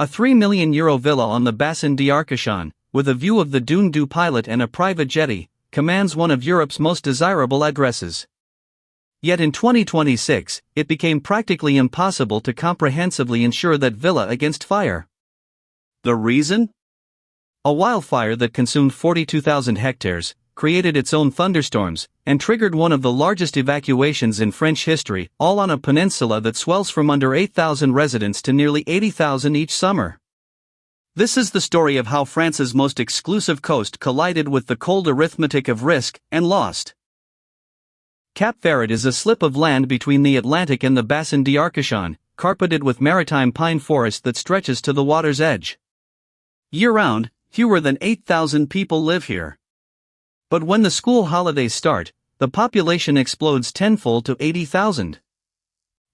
A €3 million villa on the Bassin d'Arcachon, with a view of the Dune du Pilot and a private jetty, commands one of Europe's most desirable addresses. Yet in 2026, it became practically impossible to comprehensively insure that villa against fire. The reason? A wildfire that consumed 42,000 hectares, created its own thunderstorms, and triggered one of the largest evacuations in French history, all on a peninsula that swells from under 8,000 residents to nearly 80,000 each summer. This is the story of how France's most exclusive coast collided with the cold arithmetic of risk and lost. Cap Ferret is a slip of land between the Atlantic and the Bassin d'Arcachon, carpeted with maritime pine forest that stretches to the water's edge. Year-round, fewer than 8,000 people live here. But when the school holidays start, the population explodes tenfold to 80,000.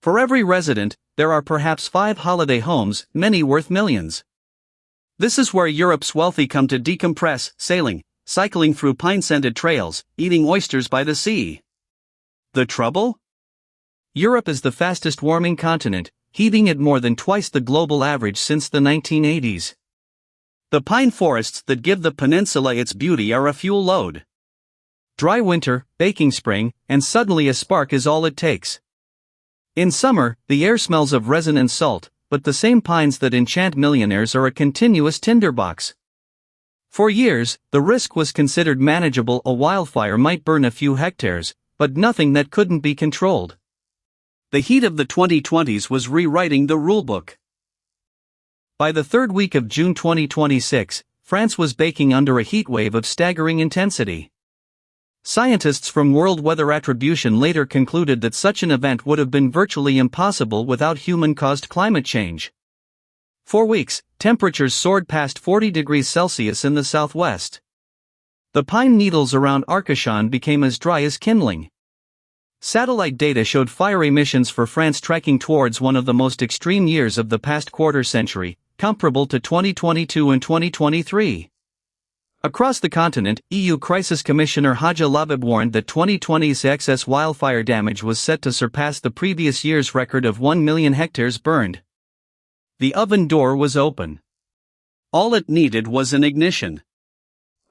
For every resident, there are perhaps 5 holiday homes, many worth millions. This is where Europe's wealthy come to decompress, sailing, cycling through pine-scented trails, eating oysters by the sea. The trouble? Europe is the fastest warming continent, heating at more than twice the global average since the 1980s. The pine forests that give the peninsula its beauty are a fuel load. Dry winter, baking spring, and suddenly a spark is all it takes. In summer, the air smells of resin and salt, but the same pines that enchant millionaires are a continuous tinderbox. For years, the risk was considered manageable. A wildfire might burn a few hectares, but nothing that couldn't be controlled. The heat of the 2020s was rewriting the rulebook. By the third week of June 2026, France was baking under a heatwave of staggering intensity. Scientists from World Weather Attribution later concluded that such an event would have been virtually impossible without human-caused climate change. For weeks, temperatures soared past 40 degrees Celsius in the southwest. The pine needles around Arcachon became as dry as kindling. Satellite data showed fire emissions for France tracking towards one of the most extreme years of the past quarter-century, comparable to 2022 and 2023. Across the continent, EU Crisis Commissioner Hadja Labib warned that 2020's excess wildfire damage was set to surpass the previous year's record of 1 million hectares burned. The oven door was open. All it needed was an ignition.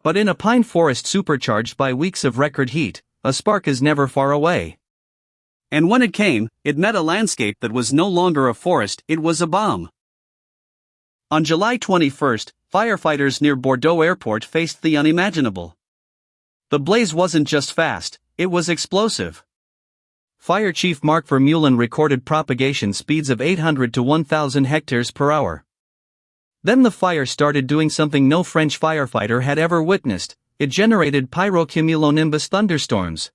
But in a pine forest supercharged by weeks of record heat, a spark is never far away. And when it came, it met a landscape that was no longer a forest, it was a bomb. On July 21, firefighters near Bordeaux Airport faced the unimaginable. The blaze wasn't just fast, it was explosive. Fire Chief Marc Vermeulen recorded propagation speeds of 800 to 1,000 hectares per hour. Then the fire started doing something no French firefighter had ever witnessed. It generated pyrocumulonimbus thunderstorms.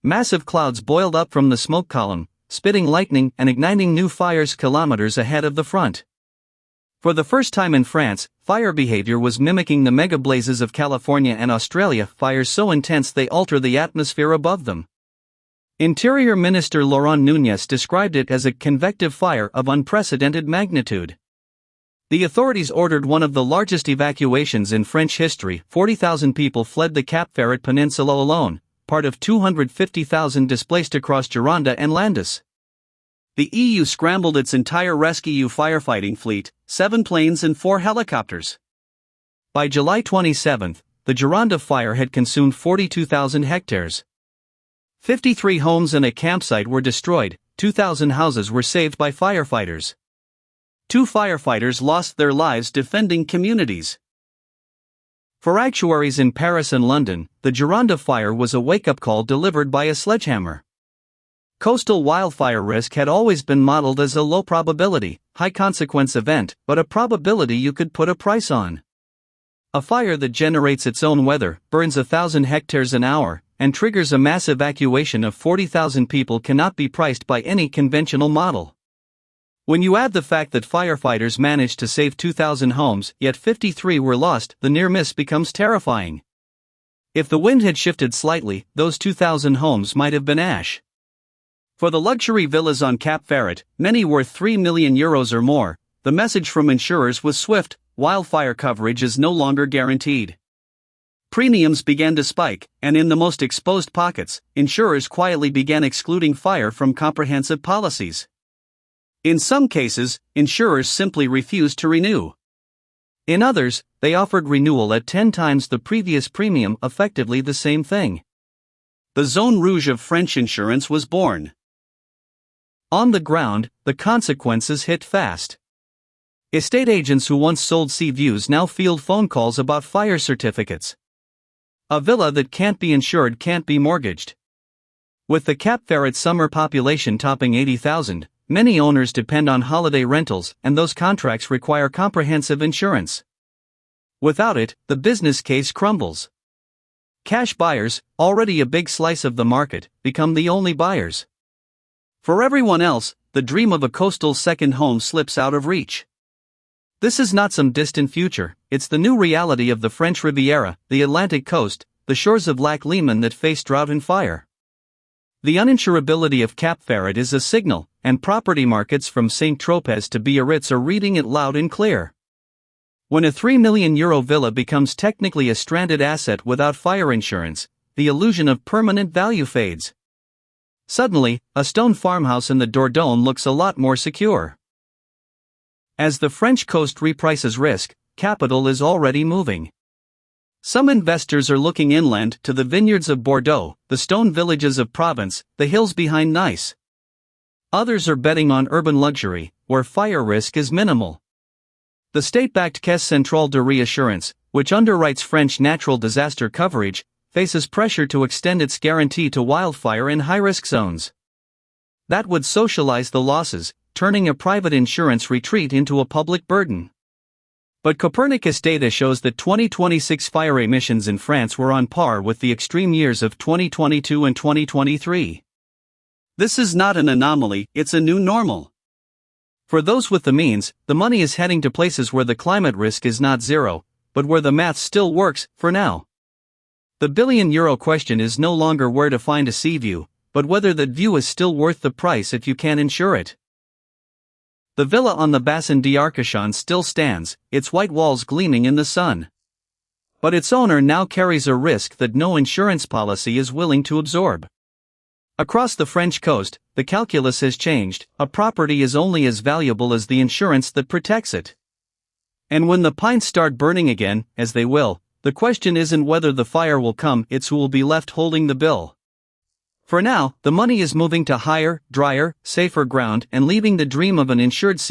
Massive clouds boiled up from the smoke column, spitting lightning and igniting new fires kilometers ahead of the front. For the first time in France, fire behavior was mimicking the mega blazes of California and Australia, fires so intense they alter the atmosphere above them. Interior Minister Laurent Nunez described it as a convective fire of unprecedented magnitude. The authorities ordered one of the largest evacuations in French history. 40,000 people fled the Cap Ferret Peninsula alone, part of 250,000 displaced across Gironde and Landes. The EU scrambled its entire rescue firefighting fleet, 7 planes and 4 helicopters. By July 27, the Gironde fire had consumed 42,000 hectares. 53 homes and a campsite were destroyed, 2,000 houses were saved by firefighters. 2 firefighters lost their lives defending communities. For actuaries in Paris and London, the Gironde fire was a wake-up call delivered by a sledgehammer. Coastal wildfire risk had always been modeled as a low-probability, high-consequence event, but a probability you could put a price on. A fire that generates its own weather, burns 1,000 hectares an hour, and triggers a mass evacuation of 40,000 people cannot be priced by any conventional model. When you add the fact that firefighters managed to save 2,000 homes, yet 53 were lost, the near miss becomes terrifying. If the wind had shifted slightly, those 2,000 homes might have been ash. For the luxury villas on Cap Ferret, many worth €3 million or more, the message from insurers was swift: wildfire coverage is no longer guaranteed. Premiums began to spike, and in the most exposed pockets, insurers quietly began excluding fire from comprehensive policies. In some cases, insurers simply refused to renew. In others, they offered renewal at 10 times the previous premium, effectively the same thing. The Zone Rouge of French insurance was born. On the ground, the consequences hit fast. Estate agents who once sold sea views now field phone calls about fire certificates. A villa that can't be insured can't be mortgaged. With the Cap Ferret summer population topping 80,000, many owners depend on holiday rentals, and those contracts require comprehensive insurance. Without it, the business case crumbles. Cash buyers, already a big slice of the market, become the only buyers. For everyone else, the dream of a coastal second home slips out of reach. This is not some distant future, it's the new reality of the French Riviera, the Atlantic coast, the shores of Lac Léman that face drought and fire. The uninsurability of Cap Ferret is a signal, and property markets from Saint-Tropez to Biarritz are reading it loud and clear. When a €3 million villa becomes technically a stranded asset without fire insurance, the illusion of permanent value fades. Suddenly, a stone farmhouse in the Dordogne looks a lot more secure. As the French coast reprices risk, capital is already moving. Some investors are looking inland to the vineyards of Bordeaux, the stone villages of Provence, the hills behind Nice. Others are betting on urban luxury, where fire risk is minimal. The state-backed Caisse Centrale de Reassurance, which underwrites French natural disaster coverage, faces pressure to extend its guarantee to wildfire in high-risk zones. That would socialize the losses, turning a private insurance retreat into a public burden. But Copernicus data shows that 2026 fire emissions in France were on par with the extreme years of 2022 and 2023. This is not an anomaly, it's a new normal. For those with the means, the money is heading to places where the climate risk is not zero, but where the math still works, for now. The billion-euro question is no longer where to find a sea view, but whether that view is still worth the price if you can insure it. The villa on the Bassin d'Arcachon still stands, its white walls gleaming in the sun. But its owner now carries a risk that no insurance policy is willing to absorb. Across the French coast, the calculus has changed. A property is only as valuable as the insurance that protects it. And when the pines start burning again, as they will, the question isn't whether the fire will come, it's who will be left holding the bill. For now, the money is moving to higher, drier, safer ground and leaving the dream of an insured sea